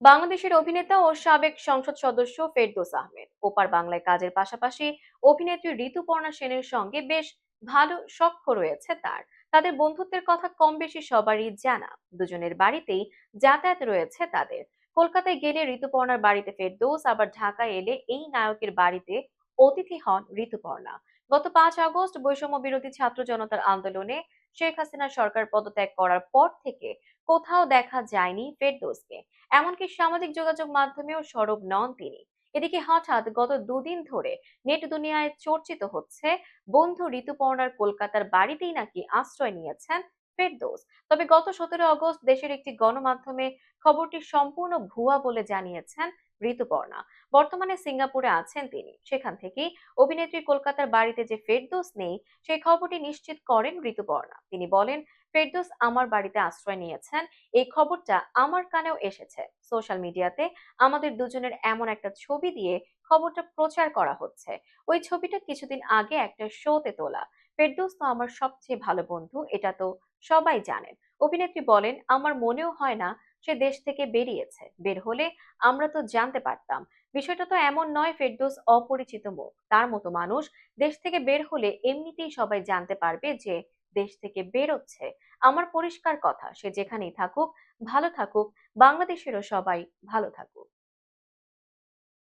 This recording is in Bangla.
বাংলাদেশের অভিনেতা ও সাবেক সংসদ সদস্য ফেরদৌস আহমেদ ওপার বাংলায় কাজের পাশাপাশি অভিনেত্রী ঋতুপর্ণা সেনের সঙ্গে বেশ ভালো সখ্য রয়েছে তার। তাদের বন্ধুত্বের কথা কম বেশি সবারই জানা। দুজনের বাড়িতেই যাতায়াত রয়েছে তাদের। কলকাতায় গেলে ঋতুপর্ণার বাড়িতে ফেরদৌস, আবার ঢাকায় এলে এই নায়কের বাড়িতে অতিথি হন ঋতুপর্ণা। গত 5 আগস্ট বৈষম্য বিরোধী ছাত্র জনতার আন্দোলনে শেখ হাসিনার সরকার পদত্যাগ করার পর থেকে কোথাও দেখা যায়নি ফেরদৌসকে। এমনকি সামাজিক যোগাযোগ মাধ্যমেও সরব নন তিনি। এদিকে হঠাৎ গত দুদিন ধরে নেট দুনিয়ায় চর্চিত হচ্ছে বন্ধু ঋতুপর্ণার কলকাতার বাড়িতেই নাকি আশ্রয় নিয়েছেন ফেরদৌস। তবে গত 17 আগস্ট দেশের একটি গণমাধ্যমে খবরটি সম্পূর্ণ ভুয়া বলে জানিয়েছেন ঋতুপর্ণা। বর্তমানে সিঙ্গাপুরে আছেন তিনি। সেখান থেকেই অভিনেত্রী কলকাতার বাড়িতে যে ফেরদৌস নেই সেই খবরটি নিশ্চিত করেন ঋতুপর্ণা। তিনি বলেন, ফেরদৌস আমার বাড়িতে আশ্রয় নিয়েছেন, এই খবরটা আমার কানেও এসেছে। সোশ্যাল মিডিয়াতে আমাদের দুজনের এমন একটা ছবি দিয়ে খবরটা প্রচার করা হচ্ছে। ওই ছবিটা কিছুদিন আগে একটা শোতে তোলা। ফেরদৌস তো আমার সবচেয়ে ভালো বন্ধু, এটা তো সবাই জানেন। অভিনেত্রী বলেন, আমার মনেও হয় না সে দেশ থেকে বেরিয়েছে। বের হলে আমরা তো জানতে পারতাম। বিষয়টা তো এমন নয় ফেরদৌস অপরিচিত মুখ। তার মতো মানুষ দেশ থেকে বের হলে এমনিতেই সবাই জানতে পারবে যে দেশ থেকে বেরোচ্ছে। আমার পরিষ্কার কথা, সে যেখানেই থাকুক ভালো থাকুক, বাংলাদেশেরও সবাই ভালো থাকুক।